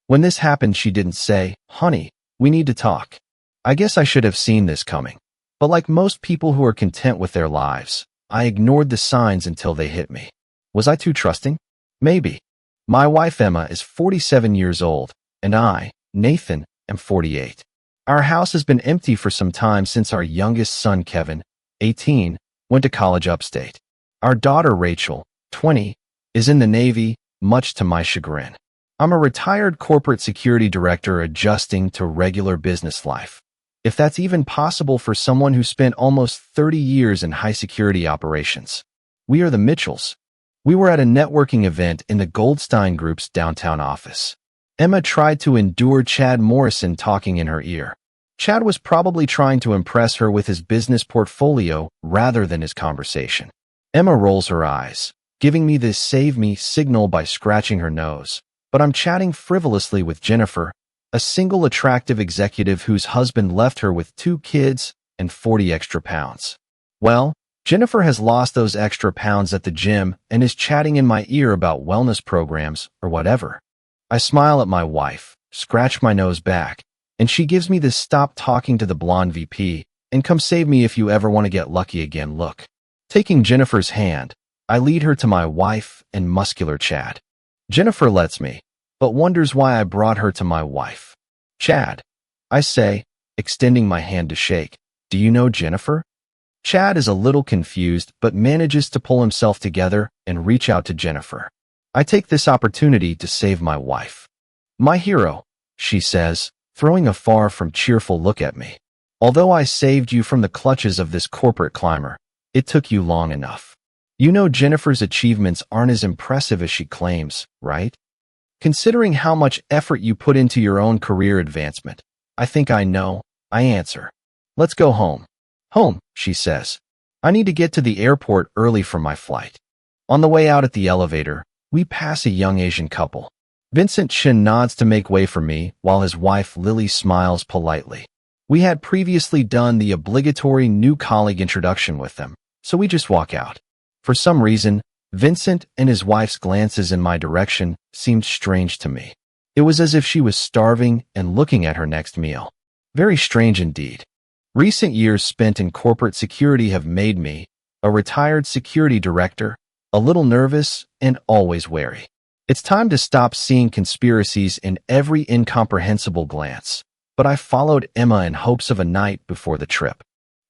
When this happened, she didn't say, "Honey, we need to talk." I guess I should have seen this coming. But like most people who are content with their lives, I ignored the signs until they hit me. Was I too trusting? Maybe. My wife Emma is 47 years old, and I, Nathan, am 48. Our house has been empty for some time since our youngest son Kevin, 18, went to college upstate. Our daughter Rachel, 20, is in the Navy, much to my chagrin. I'm a retired corporate security director adjusting to regular business life. If that's even possible for someone who spent almost 30 years in high-security operations. We are the Mitchells. We were at a networking event in the Goldstein Group's downtown office. Emma tried to endure Chad Morrison talking in her ear. Chad was probably trying to impress her with his business portfolio rather than his conversation. Emma rolls her eyes, giving me this save me signal by scratching her nose. But I'm chatting frivolously with Jennifer, a single attractive executive whose husband left her with 2 kids and 40 extra pounds. Well, Jennifer has lost those extra pounds at the gym and is chatting in my ear about wellness programs or whatever. I smile at my wife, scratch my nose back, and she gives me this "stop talking to the blonde VP and come save me if you ever want to get lucky again" look. Taking Jennifer's hand, I lead her to my wife and muscular Chad. Jennifer lets me, but wonders why I brought her to my wife. "Chad," I say, extending my hand to shake. "Do you know Jennifer?" Chad is a little confused but manages to pull himself together and reach out to Jennifer. I take this opportunity to save my wife. "My hero," she says, throwing a far from cheerful look at me. "Although I saved you from the clutches of this corporate climber, it took you long enough. You know Jennifer's achievements aren't as impressive as she claims, right? Considering how much effort you put into your own career advancement." "I think I know," I answer. "Let's go home." "Home," she says. "I need to get to the airport early for my flight." On the way out at the elevator, we pass a young Asian couple. Vincent Shin nods to make way for me, while his wife Lily smiles politely. We had previously done the obligatory new colleague introduction with them, so we just walk out. For some reason, Vincent and his wife's glances in my direction seemed strange to me. It was as if she was starving and looking at her next meal. Very strange indeed. Recent years spent in corporate security have made me, a retired security director, a little nervous and always wary. It's time to stop seeing conspiracies in every incomprehensible glance. But I followed Emma in hopes of a night before the trip.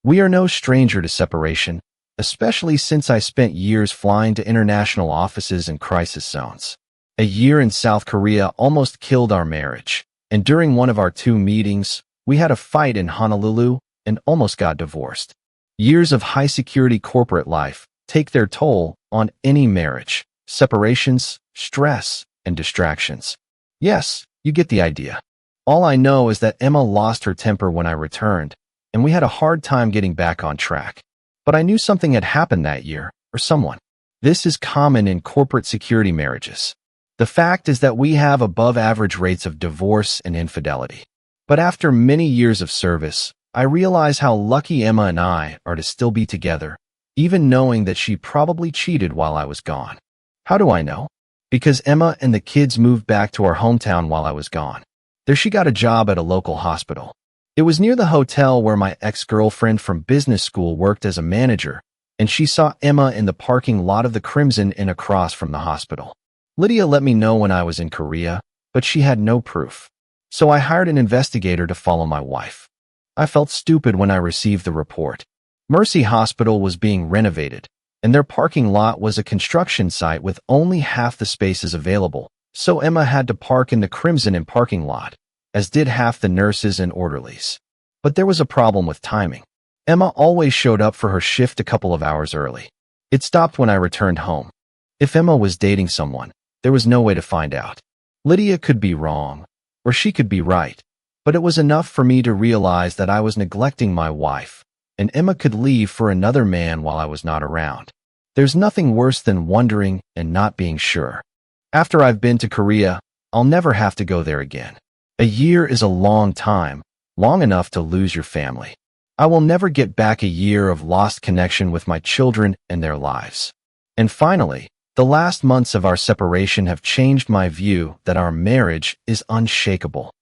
We are no stranger to separation, especially since I spent years flying to international offices and crisis zones. A year in South Korea almost killed our marriage, and during one of our 2 meetings, we had a fight in Honolulu and almost got divorced. Years of high-security corporate life take their toll on any marriage, separations, stress, and distractions. Yes, you get the idea. All I know is that Emma lost her temper when I returned, and we had a hard time getting back on track. But I knew something had happened that year, or someone. This is common in corporate security marriages. The fact is that we have above-average rates of divorce and infidelity. But after many years of service, I realize how lucky Emma and I are to still be together, even knowing that she probably cheated while I was gone. How do I know? Because Emma and the kids moved back to our hometown while I was gone. There she got a job at a local hospital. It was near the hotel where my ex-girlfriend from business school worked as a manager, and she saw Emma in the parking lot of the Crimson Inn across from the hospital. Lydia let me know when I was in Korea, but she had no proof. So I hired an investigator to follow my wife. I felt stupid when I received the report. Mercy Hospital was being renovated, and their parking lot was a construction site with only half the spaces available, so Emma had to park in the Crimson Inn parking lot, as did half the nurses and orderlies. But there was a problem with timing. Emma always showed up for her shift a couple of hours early. It stopped when I returned home. If Emma was dating someone, there was no way to find out. Lydia could be wrong, or she could be right, but it was enough for me to realize that I was neglecting my wife, and Emma could leave for another man while I was not around. There's nothing worse than wondering and not being sure. After I've been to Korea, I'll never have to go there again. A year is a long time, long enough to lose your family. I will never get back a year of lost connection with my children and their lives. And finally, The last months of our separation have changed my view that our marriage is unshakable.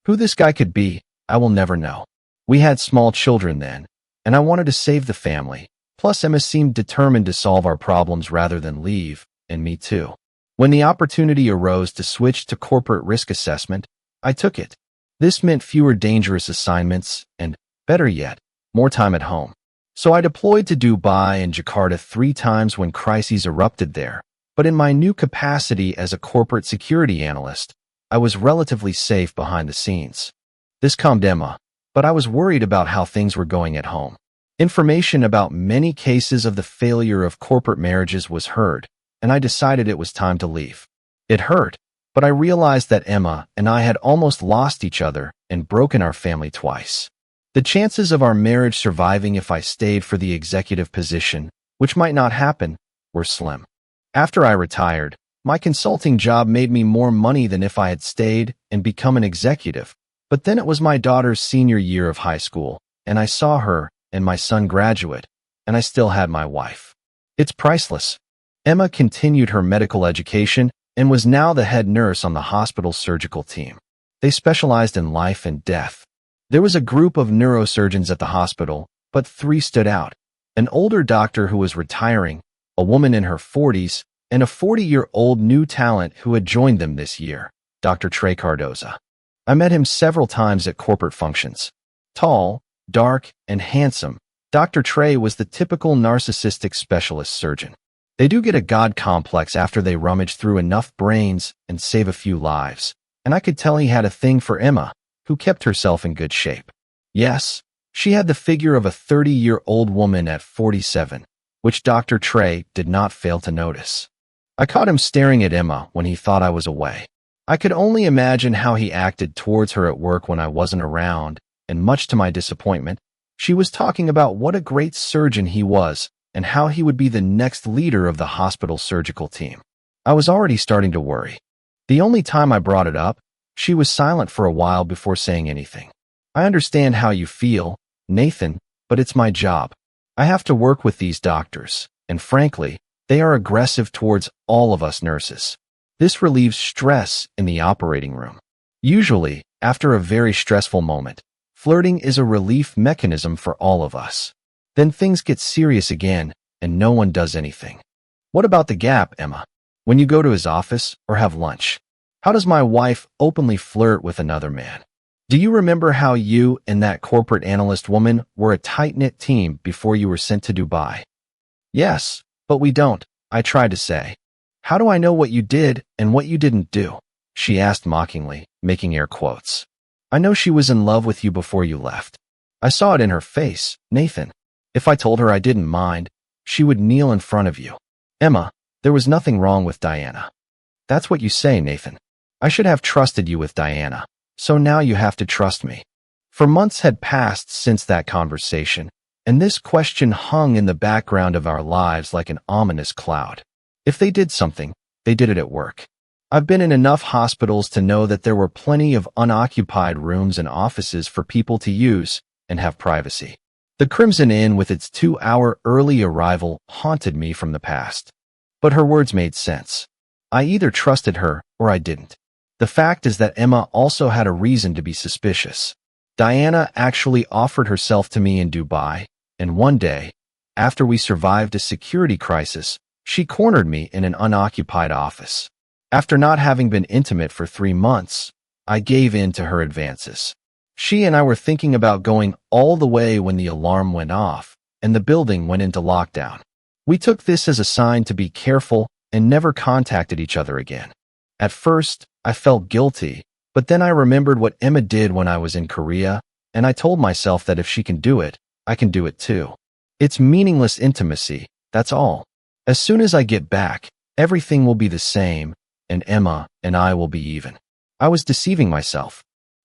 Who this guy could be, I will never know. We had small children then, and I wanted to save the family. Plus, Emma seemed determined to solve our problems rather than leave, and me too. When the opportunity arose to switch to corporate risk assessment, I took it. This meant fewer dangerous assignments and, better yet, more time at home. So I deployed to Dubai and Jakarta 3 times when crises erupted there. But in my new capacity as a corporate security analyst, I was relatively safe behind the scenes. This calmed Emma, but I was worried about how things were going at home. Information about many cases of the failure of corporate marriages was heard, and I decided it was time to leave. It hurt, but I realized that Emma and I had almost lost each other and broken our family twice. The chances of our marriage surviving if I stayed for the executive position, which might not happen, were slim. After I retired, my consulting job made me more money than if I had stayed and become an executive. But then it was my daughter's senior year of high school, and I saw her and my son graduate, and I still had my wife. It's priceless. Emma continued her medical education and was now the head nurse on the hospital's surgical team. They specialized in life and death. There was a group of neurosurgeons at the hospital, but 3 stood out. An older doctor who was retiring, a woman in her 40s, and a 40-year-old new talent who had joined them this year, Dr. Trey Cardoza. I met him several times at corporate functions. Tall, dark, and handsome, Dr. Trey was the typical narcissistic specialist surgeon. They do get a god complex after they rummage through enough brains and save a few lives, and I could tell he had a thing for Emma, who kept herself in good shape. Yes, she had the figure of a 30-year-old woman at 47, which Dr. Trey did not fail to notice. I caught him staring at Emma when he thought I was away. I could only imagine how he acted towards her at work when I wasn't around, and much to my disappointment, she was talking about what a great surgeon he was and how he would be the next leader of the hospital surgical team. I was already starting to worry. The only time I brought it up, she was silent for a while before saying anything. I understand how you feel, Nathan, but it's my job. I have to work with these doctors, and frankly, they are aggressive towards all of us nurses. This relieves stress in the operating room. Usually, after a very stressful moment, flirting is a relief mechanism for all of us. Then things get serious again, and no one does anything. What about the gap, Emma? When you go to his office or have lunch, how does my wife openly flirt with another man? Do you remember how you and that corporate analyst woman were a tight-knit team before you were sent to Dubai? Yes, but we don't, I tried to say. How do I know what you did and what you didn't do? She asked mockingly, making air quotes. I know she was in love with you before you left. I saw it in her face, Nathan. If I told her I didn't mind, she would kneel in front of you. Emma, there was nothing wrong with Diana. That's what you say, Nathan. I should have trusted you with Diana. So now you have to trust me. For months had passed since that conversation, and this question hung in the background of our lives like an ominous cloud. If they did something, they did it at work. I've been in enough hospitals to know that there were plenty of unoccupied rooms and offices for people to use and have privacy. The Crimson Inn with its 2-hour early arrival haunted me from the past. But her words made sense. I either trusted her or I didn't. The fact is that Emma also had a reason to be suspicious. Diana actually offered herself to me in Dubai, and one day, after we survived a security crisis, she cornered me in an unoccupied office. After not having been intimate for 3 months, I gave in to her advances. She and I were thinking about going all the way when the alarm went off, and the building went into lockdown. We took this as a sign to be careful and never contacted each other again. At first, I felt guilty, but then I remembered what Emma did when I was in Korea, and I told myself that if she can do it, I can do it too. It's meaningless intimacy, that's all. As soon as I get back, everything will be the same, and Emma and I will be even. I was deceiving myself.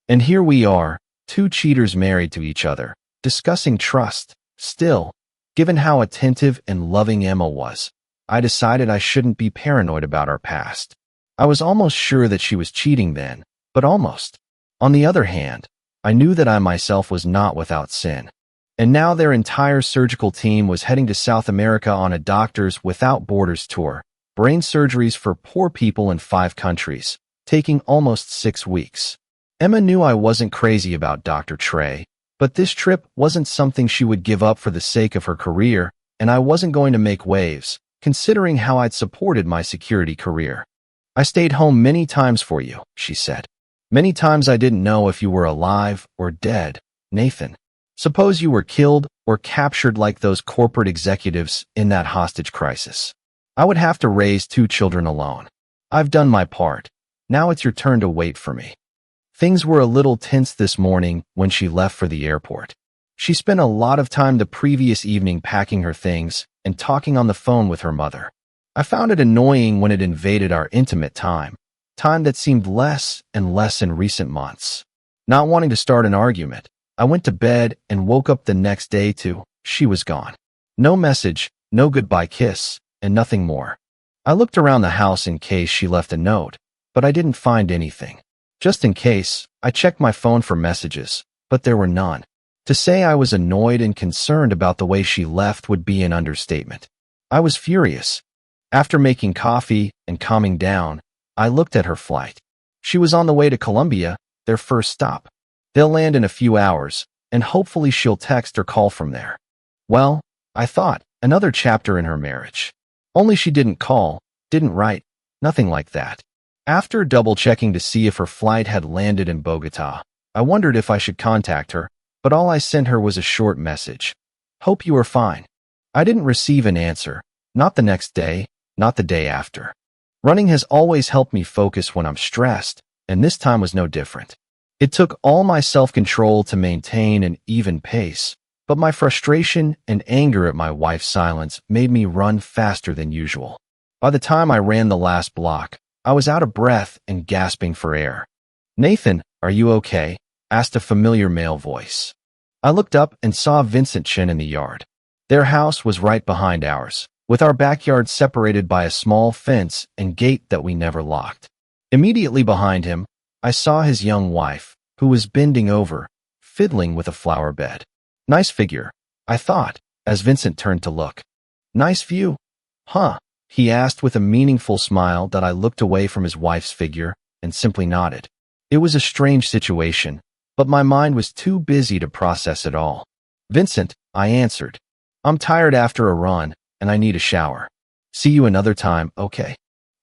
And here we are, 2 cheaters married to each other, discussing trust. Still, given how attentive and loving Emma was, I decided I shouldn't be paranoid about our past. I was almost sure that she was cheating then, but almost. On the other hand, I knew that I myself was not without sin. And now their entire surgical team was heading to South America on a Doctors Without Borders tour, brain surgeries for poor people in 5 countries, taking almost 6 weeks. Emma knew I wasn't crazy about Dr. Trey, but this trip wasn't something she would give up for the sake of her career, and I wasn't going to make waves, considering how I'd supported my security career. I stayed home many times for you, she said. Many times I didn't know if you were alive or dead, Nathan. Suppose you were killed or captured like those corporate executives in that hostage crisis. I would have to raise 2 children alone. I've done my part. Now it's your turn to wait for me. Things were a little tense this morning when she left for the airport. She spent a lot of time the previous evening packing her things and talking on the phone with her mother. I found it annoying when it invaded our intimate time that seemed less and less in recent months. Not wanting to start an argument, I went to bed and woke up the next day to she was gone. No message, no goodbye kiss, and nothing more. I looked around the house in case she left a note, but I didn't find anything. Just in case, I checked my phone for messages, but there were none. To say I was annoyed and concerned about the way she left would be an understatement. I was furious. After making coffee and calming down, I looked at her flight. She was on the way to Colombia, their first stop. They'll land in a few hours, and hopefully she'll text or call from there. Well, I thought, another chapter in her marriage. Only she didn't call, didn't write, nothing like that. After double-checking to see if her flight had landed in Bogota, I wondered if I should contact her, but all I sent her was a short message. Hope you are fine. I didn't receive an answer, not the next day, not the day after. Running has always helped me focus when I'm stressed, and this time was no different. It took all my self-control to maintain an even pace, but my frustration and anger at my wife's silence made me run faster than usual. By the time I ran the last block, I was out of breath and gasping for air. "Nathan, are you okay?" asked a familiar male voice. I looked up and saw Vincent Chen in the yard. Their house was right behind ours, with our backyard separated by a small fence and gate that we never locked. Immediately behind him, I saw his young wife, who was bending over, fiddling with a flower bed. Nice figure, I thought, as Vincent turned to look. Nice view? Huh? He asked with a meaningful smile that I looked away from his wife's figure and simply nodded. It was a strange situation, but my mind was too busy to process it all. "Vincent," I answered. "I'm tired after a run, and I need a shower. See you another time, okay?"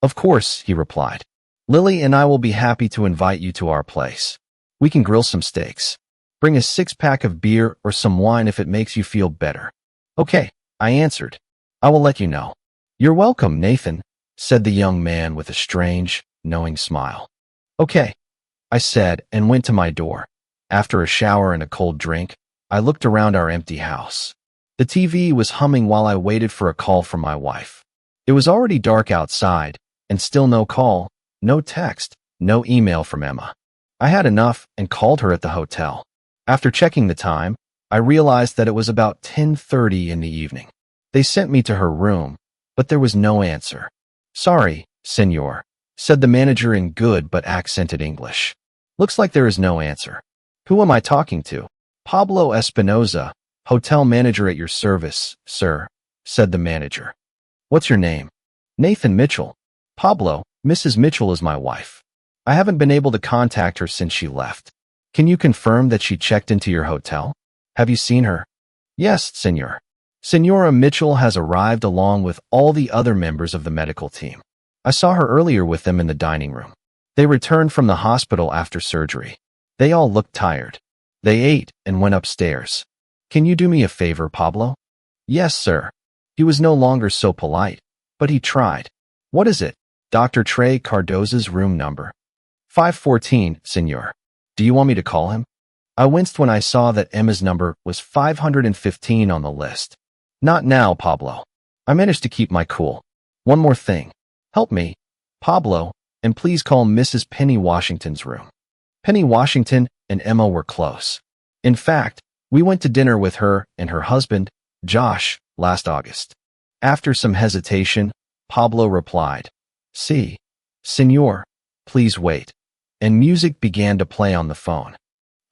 "Of course," he replied. "Lily and I will be happy to invite you to our place. We can grill some steaks. Bring a 6-pack of beer or some wine if it makes you feel better." "Okay," I answered. "I will let you know." "You're welcome, Nathan," said the young man with a strange, knowing smile. "Okay," I said and went to my door. After a shower and a cold drink, I looked around our empty house. The TV was humming while I waited for a call from my wife. It was already dark outside, and still no call, no text, no email from Emma. I had enough and called her at the hotel. After checking the time, I realized that it was about 10:30 in the evening. They sent me to her room, but there was no answer. "Sorry, senor," said the manager in good but accented English. "Looks like there is no answer." "Who am I talking to?" "Pablo Espinoza, hotel manager at your service, sir," said the manager. "What's your name?" "Nathan Mitchell." "Pablo, Mrs. Mitchell is my wife. I haven't been able to contact her since she left. Can you confirm that she checked into your hotel? Have you seen her?" "Yes, senor. Senora Mitchell has arrived along with all the other members of the medical team. I saw her earlier with them in the dining room. They returned from the hospital after surgery. They all looked tired. They ate and went upstairs. Can you do me a favor, Pablo?" "Yes, sir." He was no longer so polite, but he tried. "What is it?" "Dr. Trey Cardoza's room number." 514, senor. Do you want me to call him?" I winced when I saw that Emma's number was 515 on the list. "Not now, Pablo." I managed to keep my cool. "One more thing. Help me, Pablo, and please call Mrs. Penny Washington's room." Penny Washington and Emma were close. In fact, we went to dinner with her and her husband, Josh, last August. After some hesitation, Pablo replied, "Sí, senor, please wait." And music began to play on the phone.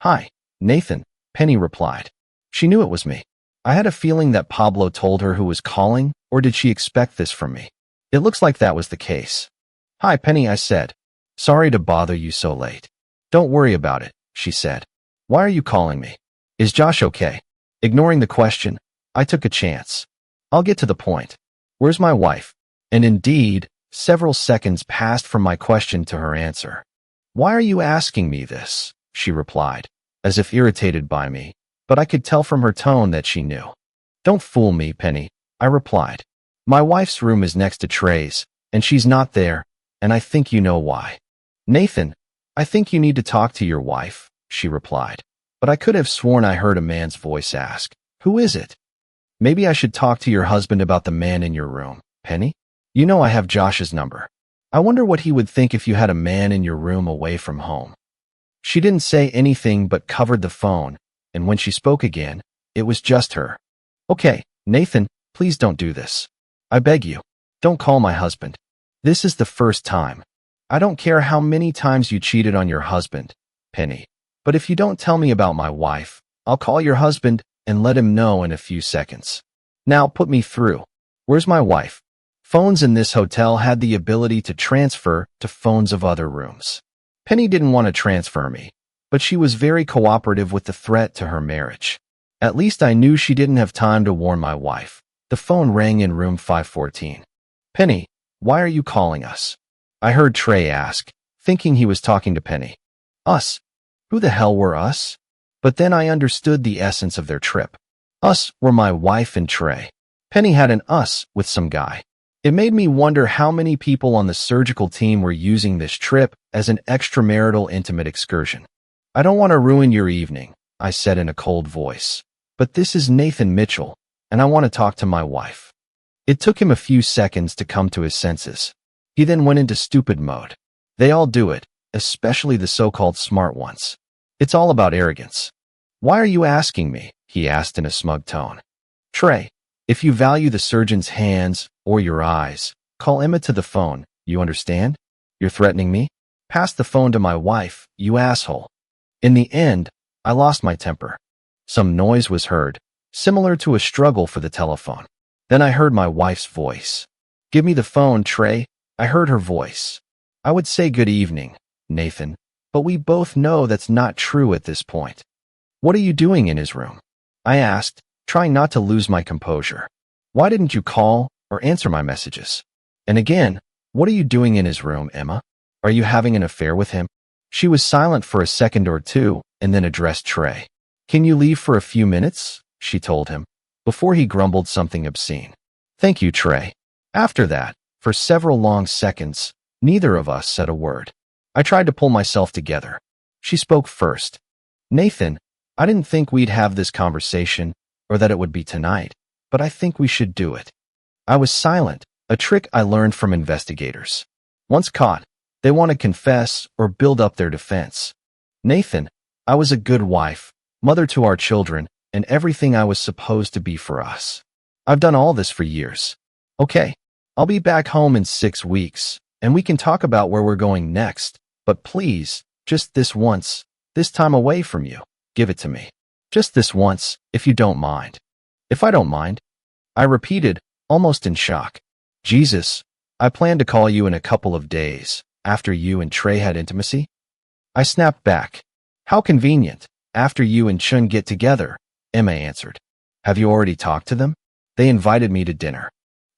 "Hi, Nathan," Penny replied. She knew it was me. I had a feeling that Pablo told her who was calling, or did she expect this from me? It looks like that was the case. Hi, Penny, I said. Sorry to bother you so late. Don't worry about it, she said. Why are you calling me? Is Josh okay? Ignoring the question, I took a chance. I'll get to the point. Where's my wife? And indeed, several seconds passed from my question to her answer. Why are you asking me this? She replied, as if irritated by me, but I could tell from her tone that she knew. Don't fool me, Penny, I replied. My wife's room is next to Trey's, and she's not there, and I think you know why. Nathan, I think you need to talk to your wife, she replied, but I could have sworn I heard a man's voice ask, who is it? Maybe I should talk to your husband about the man in your room, Penny? You know I have Josh's number. I wonder what he would think if you had a man in your room away from home. She didn't say anything but covered the phone, and when she spoke again, it was just her. Okay, Nathan, please don't do this. I beg you. Don't call my husband. This is the first time. I don't care how many times you cheated on your husband, Penny, but if you don't tell me about my wife, I'll call your husband and let him know in a few seconds. Now put me through. Where's my wife? Phones in this hotel had the ability to transfer to phones of other rooms. Penny didn't want to transfer me, but she was very cooperative with the threat to her marriage. At least I knew she didn't have time to warn my wife. The phone rang in room 514. Penny, why are you calling us? I heard Trey ask, thinking he was talking to Penny. Us? Who the hell were us? But then I understood the essence of their trip. Us were my wife and Trey. Penny had an us with some guy. It made me wonder how many people on the surgical team were using this trip as an extramarital intimate excursion. I don't want to ruin your evening, I said in a cold voice, but this is Nathan Mitchell, and I want to talk to my wife. It took him a few seconds to come to his senses. He then went into stupid mode. They all do it, especially the so-called smart ones. It's all about arrogance. Why are you asking me? He asked in a smug tone. Trey, if you value the surgeon's hands or your eyes, call Emma to the phone, you understand? You're threatening me? Pass the phone to my wife, you asshole. In the end, I lost my temper. Some noise was heard, similar to a struggle for the telephone. Then I heard my wife's voice. Give me the phone, Trey. I heard her voice. I would say good evening, Nathan, but we both know that's not true at this point. What are you doing in his room? I asked, trying not to lose my composure. Why didn't you call or answer my messages? And again, what are you doing in his room, Emma? Are you having an affair with him? She was silent for a second or two and then addressed Trey. Can you leave for a few minutes? She told him, before he grumbled something obscene. Thank you, Trey. After that, for several long seconds, neither of us said a word. I tried to pull myself together. She spoke first. Nathan, I didn't think we'd have this conversation or that it would be tonight, but I think we should do it. I was silent, a trick I learned from investigators. Once caught, they want to confess or build up their defense. Nathan, I was a good wife, mother to our children, and everything I was supposed to be for us. I've done all this for years. Okay, I'll be back home in 6 weeks, and we can talk about where we're going next, but please, just this once, this time away from you, give it to me. Just this once, if you don't mind. If I don't mind, I repeated, almost in shock. Jesus, I plan to call you in a couple of days, after you and Trey had intimacy. I snapped back. How convenient, after you and Chun get together, Emma answered. Have you already talked to them? They invited me to dinner.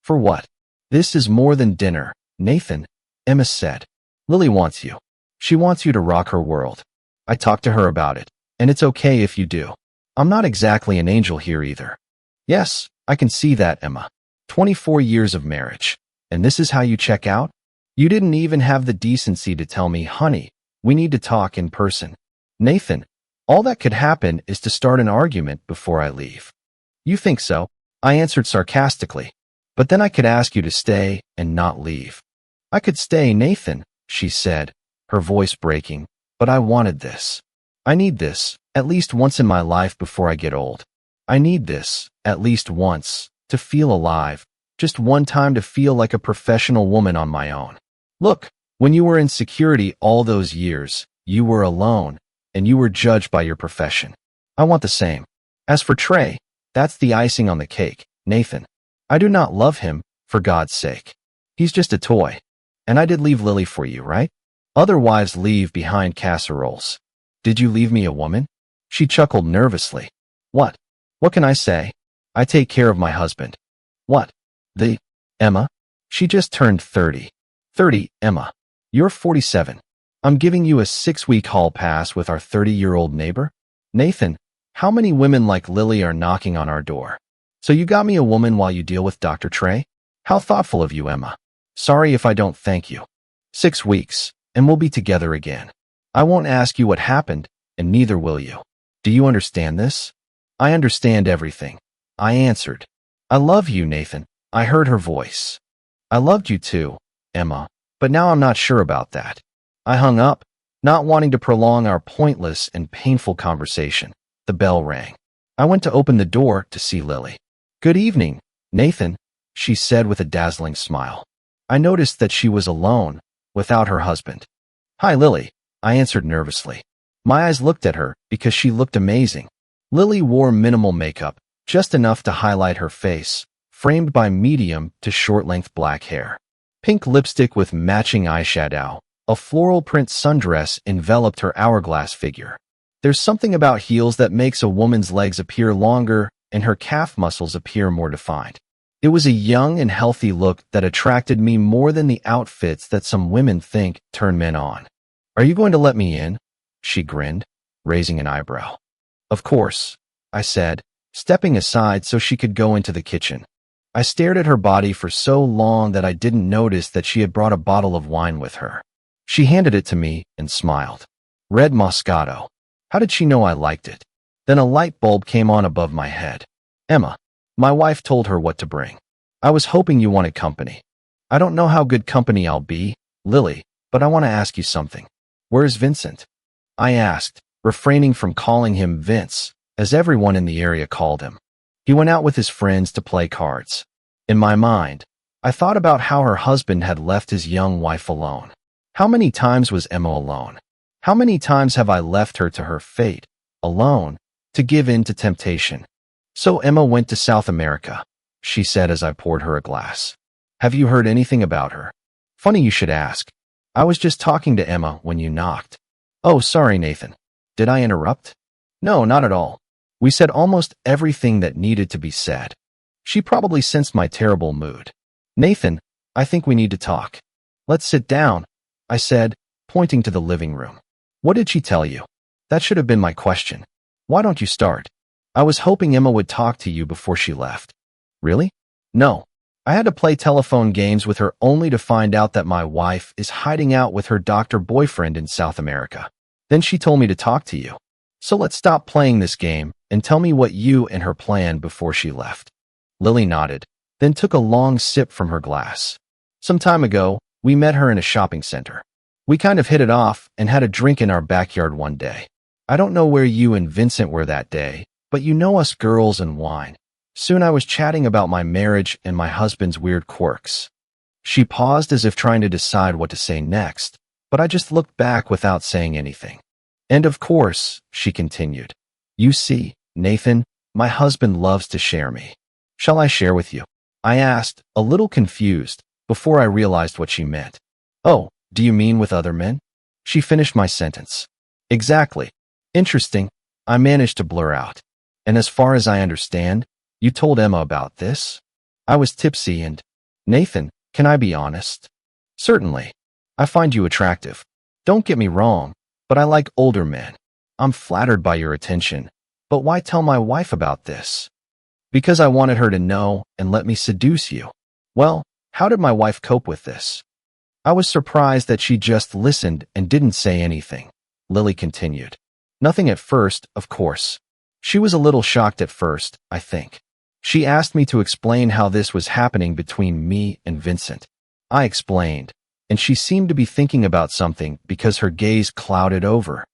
For what? This is more than dinner, Nathan, Emma said. Lily wants you. She wants you to rock her world. I talked to her about it, and it's okay if you do. I'm not exactly an angel here either. Yes, I can see that, Emma. 24 years of marriage, and this is how you check out? You didn't even have the decency to tell me, honey, we need to talk in person. Nathan, all that could happen is to start an argument before I leave. You think so? I answered sarcastically. But then I could ask you to stay and not leave. I could stay, Nathan, she said, her voice breaking, but I wanted this. I need this, at least once in my life before I get old. I need this, at least once, to feel alive, just one time to feel like a professional woman on my own. Look, when you were in security all those years, you were alone, and you were judged by your profession. I want the same. As for Trey, that's the icing on the cake, Nathan. I do not love him, for God's sake. He's just a toy. And I did leave Lily for you, right? Other wives leave behind casseroles. Did you leave me a woman? She chuckled nervously. What? What can I say? I take care of my husband. What? Emma? She just turned 30. 30, Emma. You're 47. I'm giving you a 6-week hall pass with our 30-year-old neighbor? Nathan, how many women like Lily are knocking on our door? So you got me a woman while you deal with Dr. Trey? How thoughtful of you, Emma. Sorry if I don't thank you. 6 weeks, and we'll be together again. I won't ask you what happened, and neither will you. Do you understand this? I understand everything. I answered. I love you, Nathan. I heard her voice. I loved you too, Emma, but now I'm not sure about that. I hung up, not wanting to prolong our pointless and painful conversation. The bell rang. I went to open the door to see Lily. Good evening, Nathan, she said with a dazzling smile. I noticed that she was alone, without her husband. Hi, Lily, I answered nervously. My eyes looked at her because she looked amazing. Lily wore minimal makeup, just enough to highlight her face, framed by medium to short-length black hair. Pink lipstick with matching eyeshadow, a floral print sundress enveloped her hourglass figure. There's something about heels that makes a woman's legs appear longer and her calf muscles appear more defined. It was a young and healthy look that attracted me more than the outfits that some women think turn men on. Are you going to let me in? She grinned, raising an eyebrow. Of course, I said, stepping aside so she could go into the kitchen. I stared at her body for so long that I didn't notice that she had brought a bottle of wine with her. She handed it to me and smiled. Red Moscato. How did she know I liked it? Then a light bulb came on above my head. Emma. My wife told her what to bring. I was hoping you wanted company. I don't know how good company I'll be, Lily, but I want to ask you something. Where's Vincent? I asked, refraining from calling him Vince, as everyone in the area called him. He went out with his friends to play cards. In my mind, I thought about how her husband had left his young wife alone. How many times was Emma alone? How many times have I left her to her fate, alone, to give in to temptation? So Emma went to South America, she said as I poured her a glass. Have you heard anything about her? Funny you should ask. I was just talking to Emma when you knocked. Oh, sorry, Nathan. Did I interrupt? No, not at all. We said almost everything that needed to be said. She probably sensed my terrible mood. Nathan, I think we need to talk. Let's sit down, I said, pointing to the living room. What did she tell you? That should have been my question. Why don't you start? I was hoping Emma would talk to you before she left. Really? No. I had to play telephone games with her only to find out that my wife is hiding out with her doctor boyfriend in South America. Then she told me to talk to you. So let's stop playing this game and tell me what you and her planned before she left. Lily nodded, then took a long sip from her glass. Some time ago, we met her in a shopping center. We kind of hit it off and had a drink in our backyard one day. I don't know where you and Vincent were that day, but you know us girls and wine. Soon I was chatting about my marriage and my husband's weird quirks. She paused as if trying to decide what to say next, but I just looked back without saying anything. And of course, she continued, you see, Nathan, my husband loves to share me. Shall I share with you? I asked, a little confused, before I realized what she meant. Oh, do you mean with other men? She finished my sentence. Exactly. Interesting, I managed to blur out. And as far as I understand, you told Emma about this? I was tipsy and... Nathan, can I be honest? Certainly. I find you attractive. Don't get me wrong, but I like older men. I'm flattered by your attention, but why tell my wife about this? Because I wanted her to know and let me seduce you. Well, how did my wife cope with this? I was surprised that she just listened and didn't say anything. Lily continued. Nothing at first, of course. She was a little shocked at first, I think. She asked me to explain how this was happening between me and Vincent. I explained, and she seemed to be thinking about something because her gaze clouded over.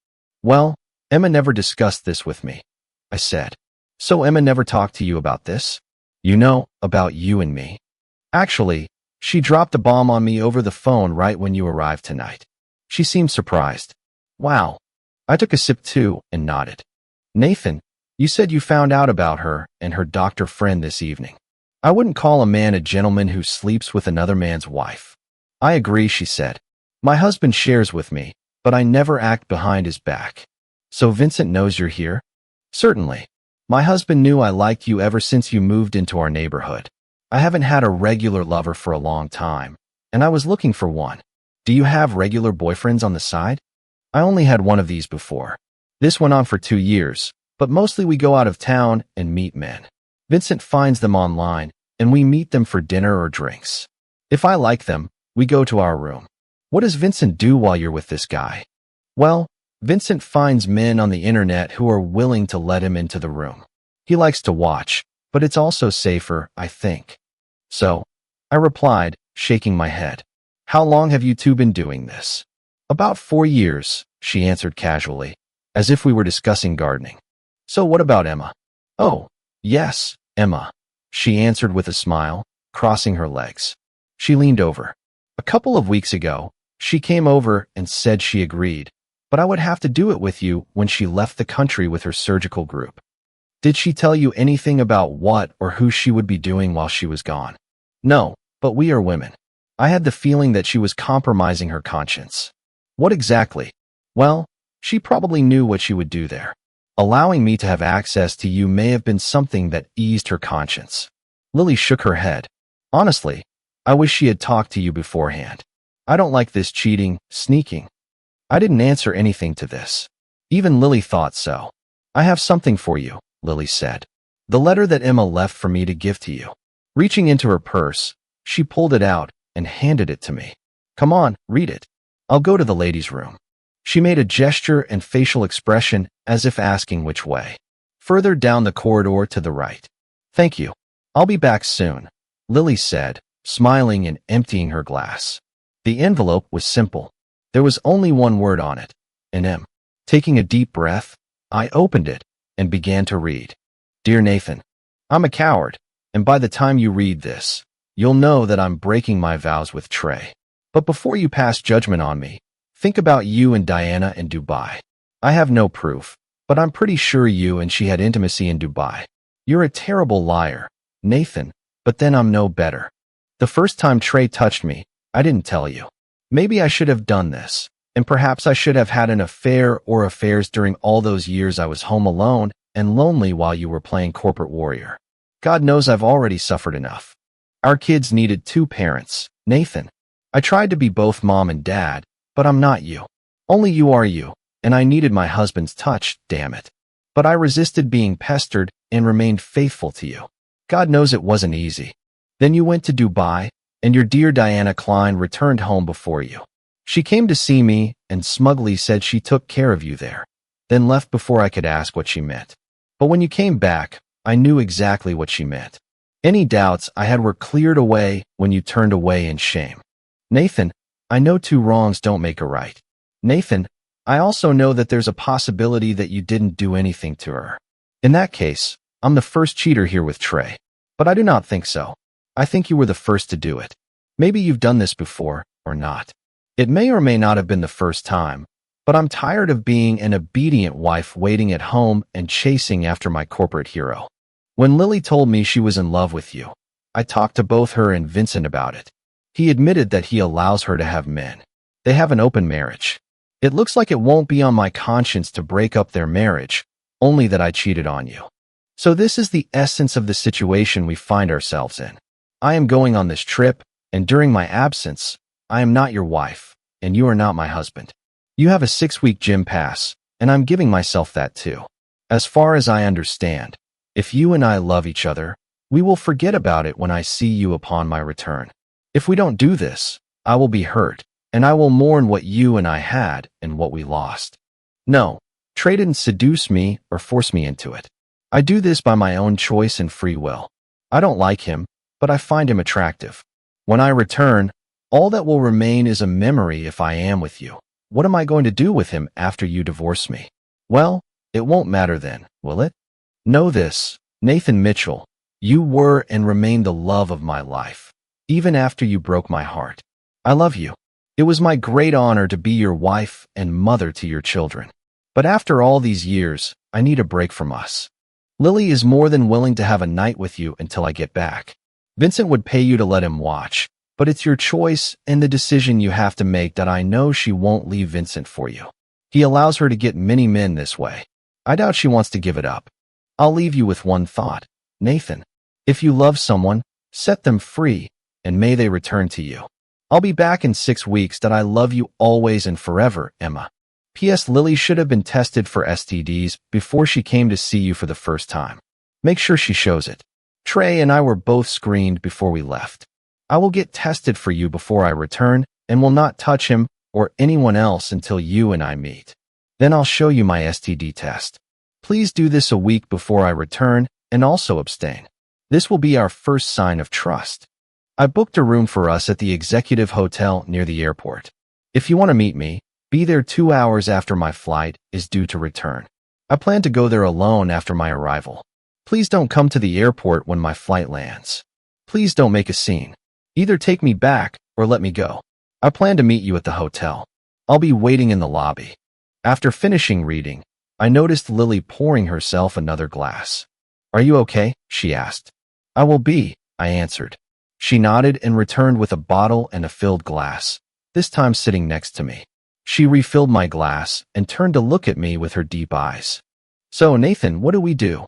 Well, Emma never discussed this with me, I said. So Emma never talked to you about this? You know, about you and me. Actually, she dropped a bomb on me over the phone right when you arrived tonight. She seemed surprised. Wow. I took a sip too and nodded. Nathan, you said you found out about her and her doctor friend this evening. I wouldn't call a man a gentleman who sleeps with another man's wife. I agree, she said. My husband shares with me, but I never act behind his back. So Vincent knows you're here? Certainly. My husband knew I liked you ever since you moved into our neighborhood. I haven't had a regular lover for a long time, and I was looking for one. Do you have regular boyfriends on the side? I only had one of these before. This went on for 2 years, but mostly we go out of town and meet men. Vincent finds them online, and we meet them for dinner or drinks. If I like them, we go to our room. What does Vincent do while you're with this guy? Well, Vincent finds men on the internet who are willing to let him into the room. He likes to watch, but it's also safer, I think. So, I replied, shaking my head. How long have you two been doing this? About 4 years, she answered casually, as if we were discussing gardening. So what about Emma? Oh, yes, Emma, she answered with a smile, crossing her legs. She leaned over. A couple of weeks ago, she came over and said she agreed, but I would have to do it with you when she left the country with her surgical group. Did she tell you anything about what or who she would be doing while she was gone? No, but we are women. I had the feeling that she was compromising her conscience. What exactly? Well, she probably knew what she would do there. Allowing me to have access to you may have been something that eased her conscience. Lily shook her head. Honestly, I wish she had talked to you beforehand. I don't like this cheating, sneaking. I didn't answer anything to this. Even Lily thought so. I have something for you, Lily said. The letter that Emma left for me to give to you. Reaching into her purse, she pulled it out and handed it to me. Come on, read it. I'll go to the ladies' room. She made a gesture and facial expression as if asking which way. Further down the corridor to the right. Thank you. I'll be back soon, Lily said, smiling and emptying her glass. The envelope was simple. There was only one word on it, an M. Taking a deep breath, I opened it and began to read. Dear Nathan, I'm a coward, and by the time you read this, you'll know that I'm breaking my vows with Trey. But before you pass judgment on me, think about you and Diana in Dubai. I have no proof, but I'm pretty sure you and she had intimacy in Dubai. You're a terrible liar, Nathan, but then I'm no better. The first time Trey touched me, I didn't tell you. Maybe I should have done this, and perhaps I should have had an affair or affairs during all those years I was home alone and lonely while you were playing corporate warrior. God knows I've already suffered enough. Our kids needed 2 parents, Nathan. I tried to be both mom and dad, but I'm not you. Only you are you, and I needed my husband's touch, damn it. But I resisted being pestered and remained faithful to you. God knows it wasn't easy. Then you went to Dubai, and your dear Diana Klein returned home before you. She came to see me and smugly said she took care of you there, then left before I could ask what she meant. But when you came back, I knew exactly what she meant. Any doubts I had were cleared away when you turned away in shame. Nathan, I know 2 wrongs don't make a right. Nathan, I also know that there's a possibility that you didn't do anything to her. In that case, I'm the first cheater here with Trey. But I do not think so. I think you were the first to do it. Maybe you've done this before, or not. It may or may not have been the first time, but I'm tired of being an obedient wife waiting at home and chasing after my corporate hero. When Lily told me she was in love with you, I talked to both her and Vincent about it. He admitted that he allows her to have men. They have an open marriage. It looks like it won't be on my conscience to break up their marriage, only that I cheated on you. So this is the essence of the situation we find ourselves in. I am going on this trip, and during my absence, I am not your wife, and you are not my husband. You have a 6-week gym pass, and I'm giving myself that too. As far as I understand, if you and I love each other, we will forget about it when I see you upon my return. If we don't do this, I will be hurt, and I will mourn what you and I had and what we lost. No, Trey didn't seduce me or force me into it. I do this by my own choice and free will. I don't like him, but I find him attractive. When I return, all that will remain is a memory if I am with you. What am I going to do with him after you divorce me? Well, it won't matter then, will it? Know this, Nathan Mitchell, you were and remain the love of my life, even after you broke my heart. I love you. It was my great honor to be your wife and mother to your children. But after all these years, I need a break from us. Lily is more than willing to have a night with you until I get back. Vincent would pay you to let him watch, but it's your choice and the decision you have to make that I know she won't leave Vincent for you. He allows her to get many men this way. I doubt she wants to give it up. I'll leave you with one thought, Nathan. If you love someone, set them free, and may they return to you. I'll be back in 6 weeks. That I love you always and forever, Emma. P.S. Lily should have been tested for STDs before she came to see you for the first time. Make sure she shows it. Trey and I were both screened before we left. I will get tested for you before I return and will not touch him or anyone else until you and I meet. Then I'll show you my STD test. Please do this a week before I return and also abstain. This will be our first sign of trust. I booked a room for us at the executive hotel near the airport. If you want to meet me, be there 2 hours after my flight is due to return. I plan to go there alone after my arrival. Please don't come to the airport when my flight lands. Please don't make a scene. Either take me back or let me go. I plan to meet you at the hotel. I'll be waiting in the lobby. After finishing reading, I noticed Lily pouring herself another glass. Are you okay? She asked. I will be, I answered. She nodded and returned with a bottle and a filled glass, this time sitting next to me. She refilled my glass and turned to look at me with her deep eyes. So, Nathan, what do we do?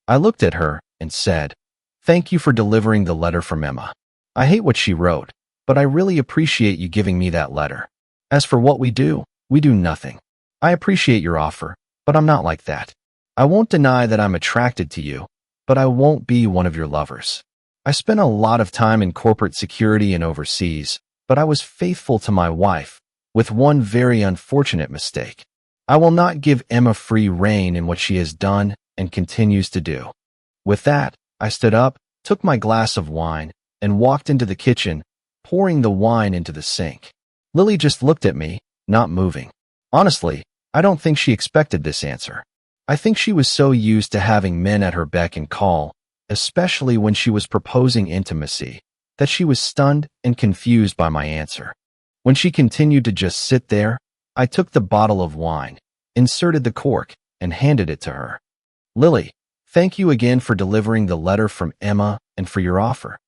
I looked at her and said, Thank you for delivering the letter from Emma. I hate what she wrote, but I really appreciate you giving me that letter. As for what we do nothing. I appreciate your offer, but I'm not like that. I won't deny that I'm attracted to you, but I won't be one of your lovers. I spent a lot of time in corporate security and overseas, but I was faithful to my wife, with one very unfortunate mistake. I will not give Emma free rein in what she has done and continues to do. With that, I stood up, took my glass of wine, and walked into the kitchen, pouring the wine into the sink. Lily just looked at me, not moving. Honestly, I don't think she expected this answer. I think she was so used to having men at her beck and call, especially when she was proposing intimacy, that she was stunned and confused by my answer. When she continued to just sit there, I took the bottle of wine, inserted the cork, and handed it to her. Lily, thank you again for delivering the letter from Emma and for your offer.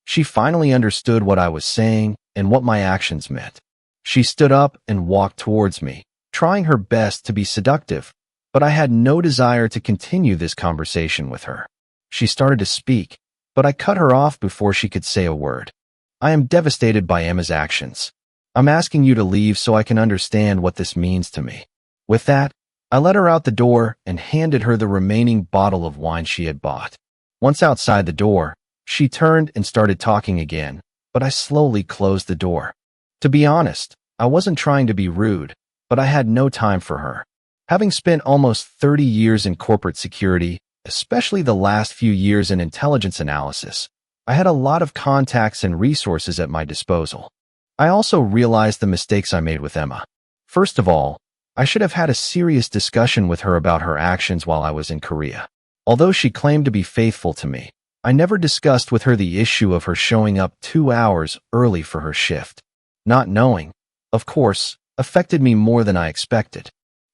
She finally understood what I was saying and what my actions meant. She stood up and walked towards me, trying her best to be seductive, but I had no desire to continue this conversation with her. She started to speak, but I cut her off before she could say a word. I am devastated by Emma's actions. I'm asking you to leave so I can understand what this means to me. With that, I let her out the door and handed her the remaining bottle of wine she had bought. Once outside the door, she turned and started talking again, but I slowly closed the door. To be honest, I wasn't trying to be rude, but I had no time for her. Having spent almost 30 years in corporate security, especially the last few years in intelligence analysis, I had a lot of contacts and resources at my disposal. I also realized the mistakes I made with Emma. First of all, I should have had a serious discussion with her about her actions while I was in Korea. Although she claimed to be faithful to me, I never discussed with her the issue of her showing up 2 hours early for her shift. Not knowing, of course, affected me more than I expected.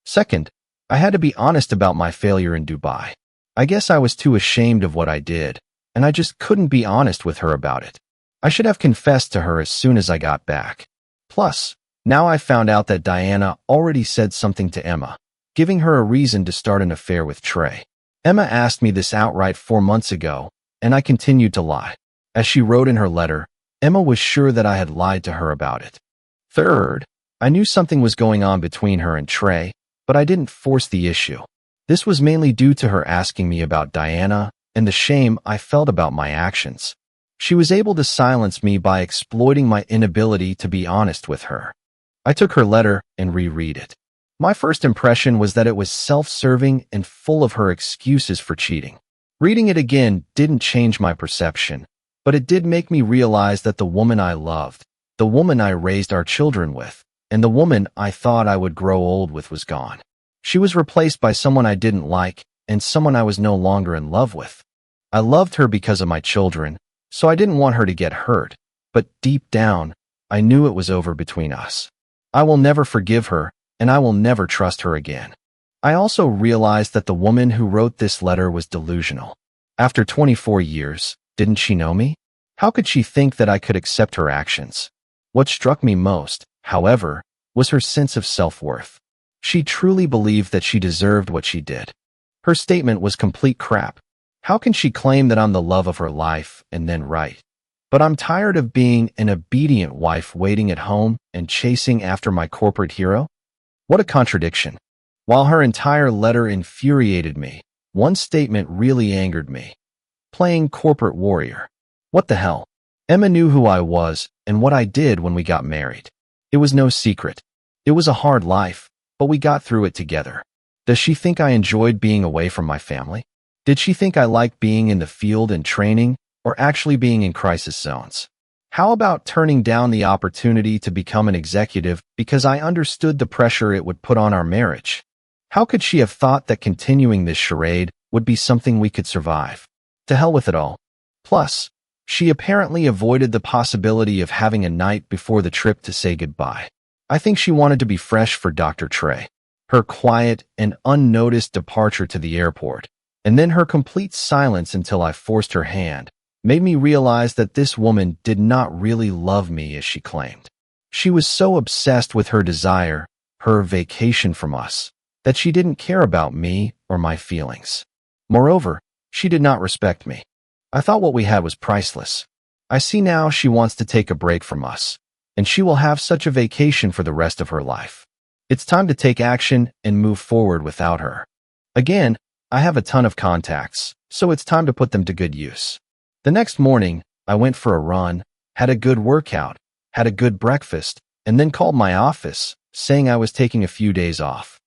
Second, I had to be honest about my failure in Dubai. I guess I was too ashamed of what I did, and I just couldn't be honest with her about it. I should have confessed to her as soon as I got back. Plus, now I found out that Diana already said something to Emma, giving her a reason to start an affair with Trey. Emma asked me this outright 4 months ago, and I continued to lie. As she wrote in her letter, Emma was sure that I had lied to her about it. Third, I knew something was going on between her and Trey, but I didn't force the issue. This was mainly due to her asking me about Diana and the shame I felt about my actions. She was able to silence me by exploiting my inability to be honest with her. I took her letter and reread it. My first impression was that it was self-serving and full of her excuses for cheating. Reading it again didn't change my perception, but it did make me realize that the woman I loved, the woman I raised our children with, and the woman I thought I would grow old with was gone. She was replaced by someone I didn't like and someone I was no longer in love with. I loved her because of my children, so I didn't want her to get hurt, but deep down, I knew it was over between us. I will never forgive her, and I will never trust her again. I also realized that the woman who wrote this letter was delusional. After 24 years, didn't she know me? How could she think that I could accept her actions? What struck me most, however, was her sense of self-worth. She truly believed that she deserved what she did. Her statement was complete crap. How can she claim that I'm the love of her life and then write, "But I'm tired of being an obedient wife waiting at home and chasing after my corporate hero"? What a contradiction. While her entire letter infuriated me, one statement really angered me. Playing corporate warrior. What the hell? Emma knew who I was and what I did when we got married. It was no secret. It was a hard life, but we got through it together. Does she think I enjoyed being away from my family? Did she think I liked being in the field and training, or actually being in crisis zones? How about turning down the opportunity to become an executive because I understood the pressure it would put on our marriage? How could she have thought that continuing this charade would be something we could survive? To hell with it all. Plus, she apparently avoided the possibility of having a night before the trip to say goodbye. I think she wanted to be fresh for Dr. Trey. Her quiet and unnoticed departure to the airport, and then her complete silence until I forced her hand, made me realize that this woman did not really love me as she claimed. She was so obsessed with her desire, her vacation from us, that she didn't care about me or my feelings. Moreover, she did not respect me. I thought what we had was priceless. I see now she wants to take a break from us, and she will have such a vacation for the rest of her life. It's time to take action and move forward without her. Again, I have a ton of contacts, so it's time to put them to good use. The next morning, I went for a run, had a good workout, had a good breakfast, and then called my office, saying I was taking a few days off.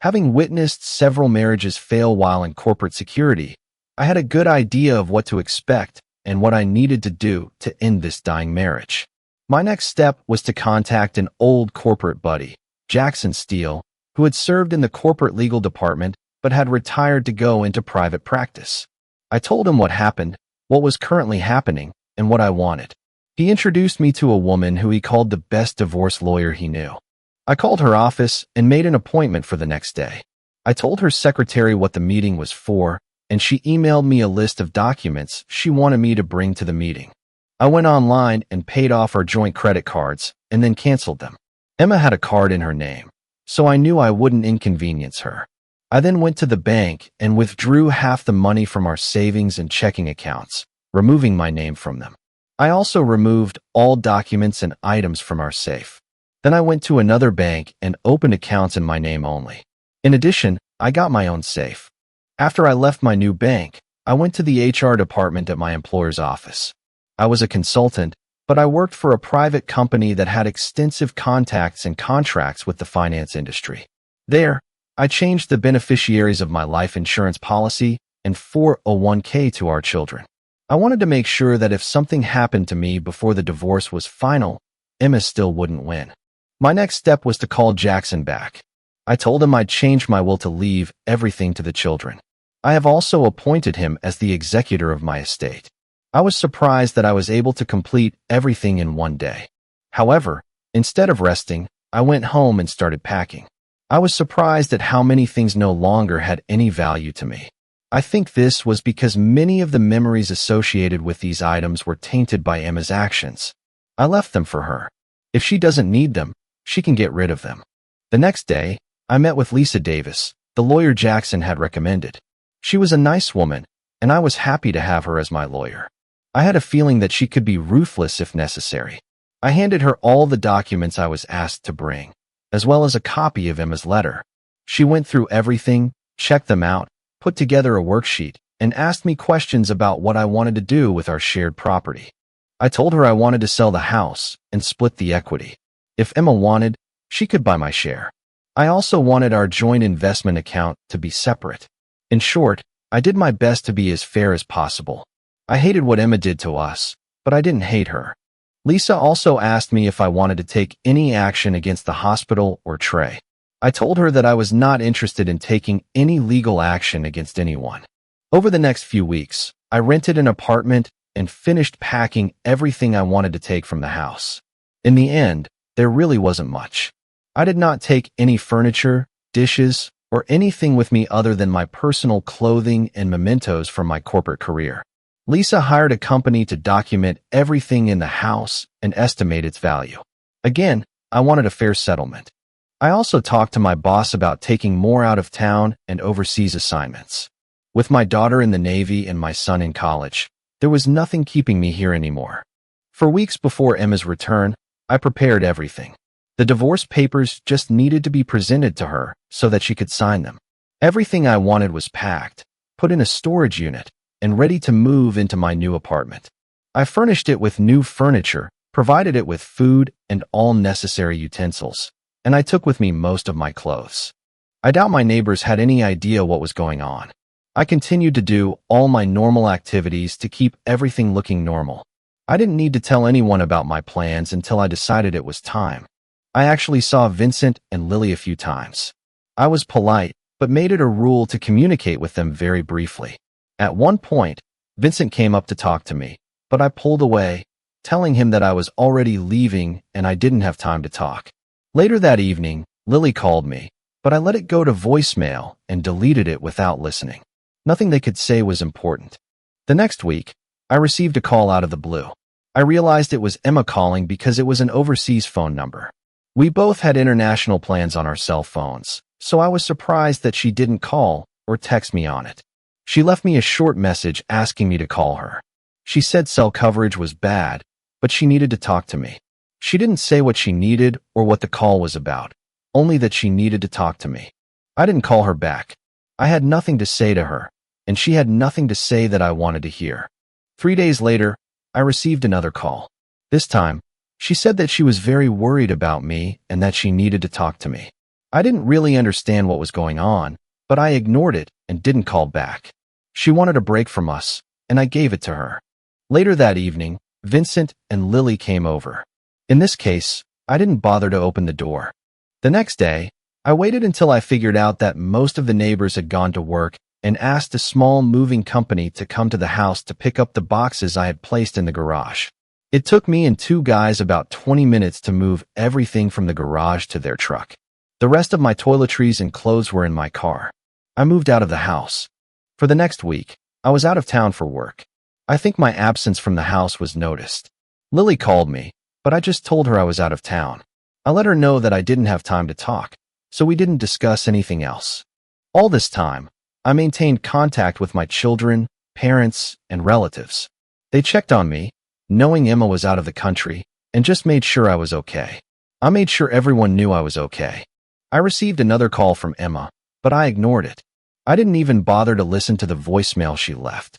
Having witnessed several marriages fail while in corporate security, I had a good idea of what to expect and what I needed to do to end this dying marriage. My next step was to contact an old corporate buddy, Jackson Steele, who had served in the corporate legal department but had retired to go into private practice. I told him what happened, what was currently happening, and what I wanted. He introduced me to a woman who he called the best divorce lawyer he knew. I called her office and made an appointment for the next day. I told her secretary what the meeting was for, and she emailed me a list of documents she wanted me to bring to the meeting. I went online and paid off our joint credit cards and then canceled them. Emma had a card in her name, so I knew I wouldn't inconvenience her. I then went to the bank and withdrew half the money from our savings and checking accounts, removing my name from them. I also removed all documents and items from our safe. Then I went to another bank and opened accounts in my name only. In addition, I got my own safe. After I left my new bank, I went to the HR department at my employer's office. I was a consultant, but I worked for a private company that had extensive contacts and contracts with the finance industry. There, I changed the beneficiaries of my life insurance policy and 401k to our children. I wanted to make sure that if something happened to me before the divorce was final, Emma still wouldn't win. My next step was to call Jackson back. I told him I'd changed my will to leave everything to the children. I have also appointed him as the executor of my estate. I was surprised that I was able to complete everything in one day. However, instead of resting, I went home and started packing. I was surprised at how many things no longer had any value to me. I think this was because many of the memories associated with these items were tainted by Emma's actions. I left them for her. If she doesn't need them, she can get rid of them. The next day, I met with Lisa Davis, the lawyer Jackson had recommended. She was a nice woman, and I was happy to have her as my lawyer. I had a feeling that she could be ruthless if necessary. I handed her all the documents I was asked to bring, as well as a copy of Emma's letter. She went through everything, checked them out, put together a worksheet, and asked me questions about what I wanted to do with our shared property. I told her I wanted to sell the house and split the equity. If Emma wanted, she could buy my share. I also wanted our joint investment account to be separate. In short, I did my best to be as fair as possible. I hated what Emma did to us, but I didn't hate her. Lisa also asked me if I wanted to take any action against the hospital or Trey. I told her that I was not interested in taking any legal action against anyone. Over the next few weeks, I rented an apartment and finished packing everything I wanted to take from the house. In the end, there really wasn't much. I did not take any furniture, dishes, or anything with me other than my personal clothing and mementos from my corporate career. Lisa hired a company to document everything in the house and estimate its value. Again, I wanted a fair settlement. I also talked to my boss about taking more out of town and overseas assignments. With my daughter in the Navy and my son in college, there was nothing keeping me here anymore. For weeks before Emma's return, I prepared everything. The divorce papers just needed to be presented to her so that she could sign them. Everything I wanted was packed, put in a storage unit, and ready to move into my new apartment. I furnished it with new furniture, provided it with food and all necessary utensils, and I took with me most of my clothes. I doubt my neighbors had any idea what was going on. I continued to do all my normal activities to keep everything looking normal. I didn't need to tell anyone about my plans until I decided it was time. I actually saw Vincent and Lily a few times. I was polite, but made it a rule to communicate with them very briefly. At one point, Vincent came up to talk to me, but I pulled away, telling him that I was already leaving and I didn't have time to talk. Later that evening, Lily called me, but I let it go to voicemail and deleted it without listening. Nothing they could say was important. The next week, I received a call out of the blue. I realized it was Emma calling because it was an overseas phone number. We both had international plans on our cell phones, so I was surprised that she didn't call or text me on it. She left me a short message asking me to call her. She said cell coverage was bad, but she needed to talk to me. She didn't say what she needed or what the call was about, only that she needed to talk to me. I didn't call her back. I had nothing to say to her, and she had nothing to say that I wanted to hear. 3 days later, I received another call. This time, she said that she was very worried about me and that she needed to talk to me. I didn't really understand what was going on, but I ignored it and didn't call back. She wanted a break from us, and I gave it to her. Later that evening, Vincent and Lily came over. In this case, I didn't bother to open the door. The next day, I waited until I figured out that most of the neighbors had gone to work and asked a small moving company to come to the house to pick up the boxes I had placed in the garage. It took me and 2 guys about 20 minutes to move everything from the garage to their truck. The rest of my toiletries and clothes were in my car. I moved out of the house. For the next week, I was out of town for work. I think my absence from the house was noticed. Lily called me, but I just told her I was out of town. I let her know that I didn't have time to talk, so we didn't discuss anything else. All this time, I maintained contact with my children, parents, and relatives. They checked on me, knowing Emma was out of the country, and just made sure I was okay. I made sure everyone knew I was okay. I received another call from Emma, but I ignored it. I didn't even bother to listen to the voicemail she left.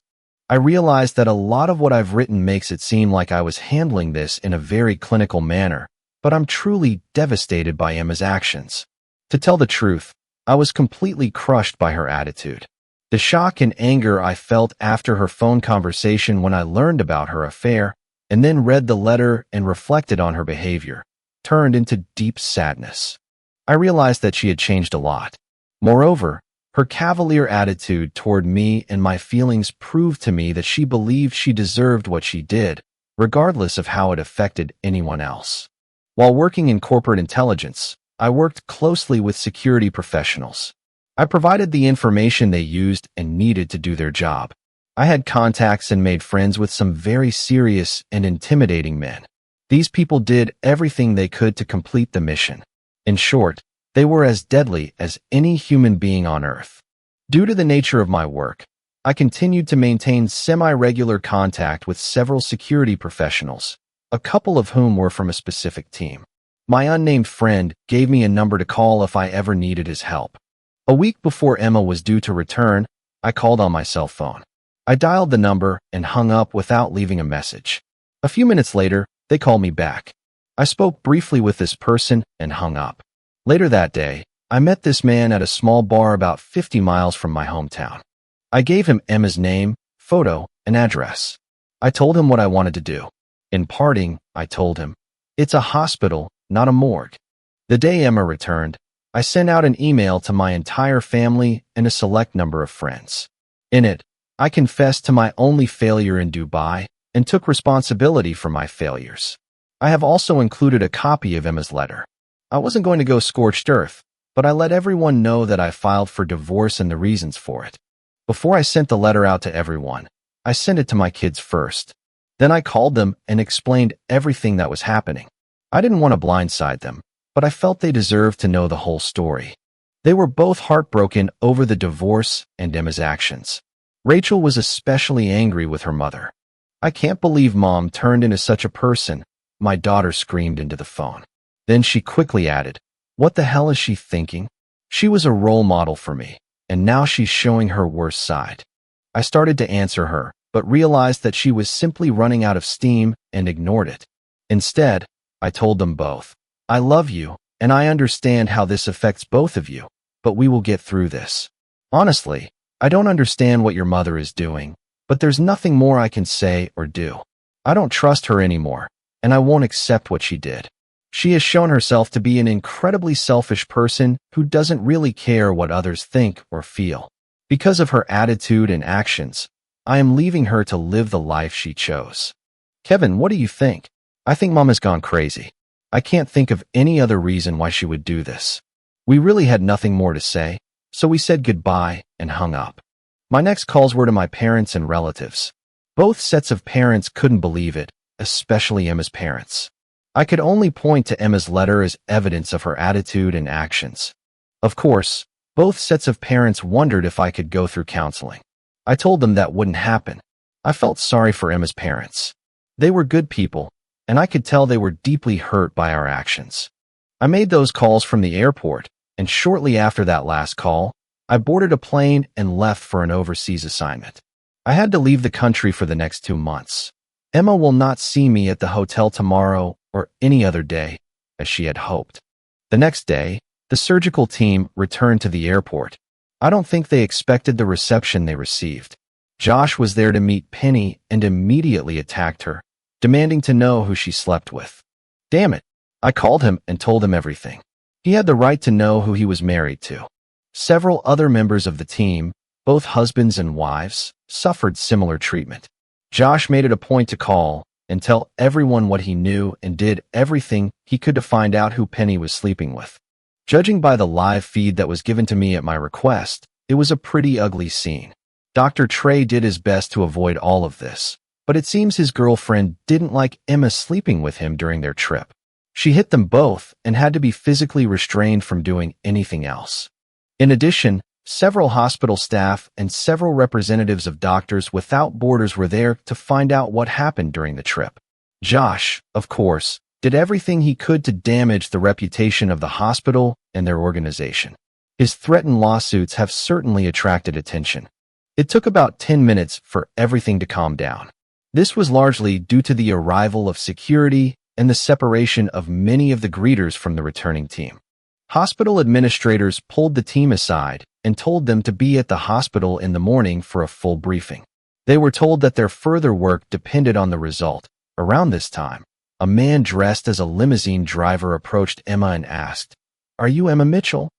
I realized that a lot of what I've written makes it seem like I was handling this in a very clinical manner, but I'm truly devastated by Emma's actions. To tell the truth, I was completely crushed by her attitude. The shock and anger I felt after her phone conversation when I learned about her affair, and then read the letter and reflected on her behavior, turned into deep sadness. I realized that she had changed a lot. Moreover, her cavalier attitude toward me and my feelings proved to me that she believed she deserved what she did, regardless of how it affected anyone else. While working in corporate intelligence, I worked closely with security professionals. I provided the information they used and needed to do their job. I had contacts and made friends with some very serious and intimidating men. These people did everything they could to complete the mission. In short, they were as deadly as any human being on Earth. Due to the nature of my work, I continued to maintain semi-regular contact with several security professionals, a couple of whom were from a specific team. My unnamed friend gave me a number to call if I ever needed his help. A week before Emma was due to return, I called on my cell phone. I dialed the number and hung up without leaving a message. A few minutes later, they called me back. I spoke briefly with this person and hung up. Later that day, I met this man at a small bar about 50 miles from my hometown. I gave him Emma's name, photo, and address. I told him what I wanted to do. In parting, I told him, "It's a hospital, not a morgue." The day Emma returned, I sent out an email to my entire family and a select number of friends. In it, I confessed to my only failure in Dubai and took responsibility for my failures. I have also included a copy of Emma's letter. I wasn't going to go scorched earth, but I let everyone know that I filed for divorce and the reasons for it. Before I sent the letter out to everyone, I sent it to my kids first. Then I called them and explained everything that was happening. I didn't want to blindside them, but I felt they deserved to know the whole story. They were both heartbroken over the divorce and Emma's actions. Rachel was especially angry with her mother. "I can't believe Mom turned into such a person," my daughter screamed into the phone. Then she quickly added, "What the hell is she thinking? She was a role model for me, and now she's showing her worst side." I started to answer her, but realized that she was simply running out of steam and ignored it. Instead, I told them both, "I love you, and I understand how this affects both of you, but we will get through this. Honestly, I don't understand what your mother is doing, but there's nothing more I can say or do. I don't trust her anymore, and I won't accept what she did. She has shown herself to be an incredibly selfish person who doesn't really care what others think or feel. Because of her attitude and actions, I am leaving her to live the life she chose." Kevin, what do you think? I think Mom has gone crazy. I can't think of any other reason why she would do this. We really had nothing more to say, so we said goodbye and hung up. My next calls were to my parents and relatives. Both sets of parents couldn't believe it, especially Emma's parents. I could only point to Emma's letter as evidence of her attitude and actions. Of course, both sets of parents wondered if I could go through counseling. I told them that wouldn't happen. I felt sorry for Emma's parents. They were good people, and I could tell they were deeply hurt by our actions. I made those calls from the airport, and shortly after that last call, I boarded a plane and left for an overseas assignment. I had to leave the country for the next 2 months. Emma will not see me at the hotel tomorrow or any other day, as she had hoped. The next day, the surgical team returned to the airport. I don't think they expected the reception they received. Josh was there to meet Penny and immediately attacked her, demanding to know who she slept with. Damn it, I called him and told him everything. He had the right to know who he was married to. Several other members of the team, both husbands and wives, suffered similar treatment. Josh made it a point to call and tell everyone what he knew and did everything he could to find out who Penny was sleeping with. Judging by the live feed that was given to me at my request, it was a pretty ugly scene. Dr. Trey did his best to avoid all of this, but it seems his girlfriend didn't like Emma sleeping with him during their trip. She hit them both and had to be physically restrained from doing anything else. In addition, several hospital staff and several representatives of Doctors Without Borders were there to find out what happened during the trip. Josh, of course, did everything he could to damage the reputation of the hospital and their organization. His threatened lawsuits have certainly attracted attention. It took about 10 minutes for everything to calm down. This was largely due to the arrival of security and the separation of many of the greeters from the returning team. Hospital administrators pulled the team aside and told them to be at the hospital in the morning for a full briefing. They were told that their further work depended on the result. Around this time, a man dressed as a limousine driver approached Emma and asked, "Are you Emma Mitchell?"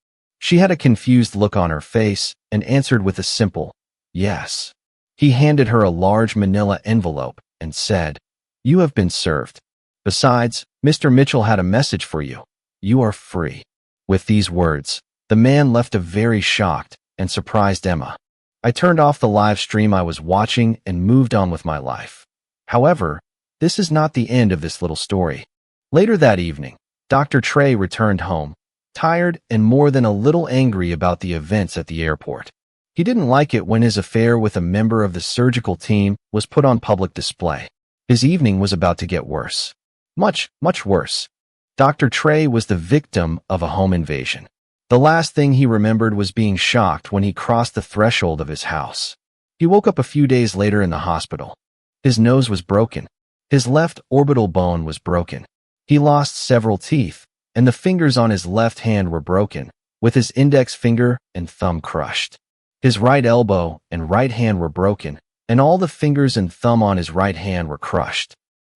She had a confused look on her face and answered with a simple, "Yes." He handed her a large manila envelope and said, "You have been served. Besides, Mr. Mitchell had a message for you. You are free." With these words, the man left a very shocked and surprised Emma. I turned off the live stream I was watching and moved on with my life. However, this is not the end of this little story. Later that evening, Dr. Trey returned home, tired and more than a little angry about the events at the airport. He didn't like it when his affair with a member of the surgical team was put on public display. His evening was about to get worse. Much, much worse. Dr. Trey was the victim of a home invasion. The last thing he remembered was being shocked when he crossed the threshold of his house. He woke up a few days later in the hospital. His nose was broken. His left orbital bone was broken. He lost several teeth, and the fingers on his left hand were broken, with his index finger and thumb crushed. His right elbow and right hand were broken, and all the fingers and thumb on his right hand were crushed.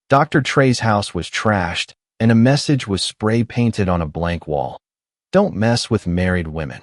Dr. Trey's house was trashed, and a message was spray painted on a blank wall. "Don't mess with married women."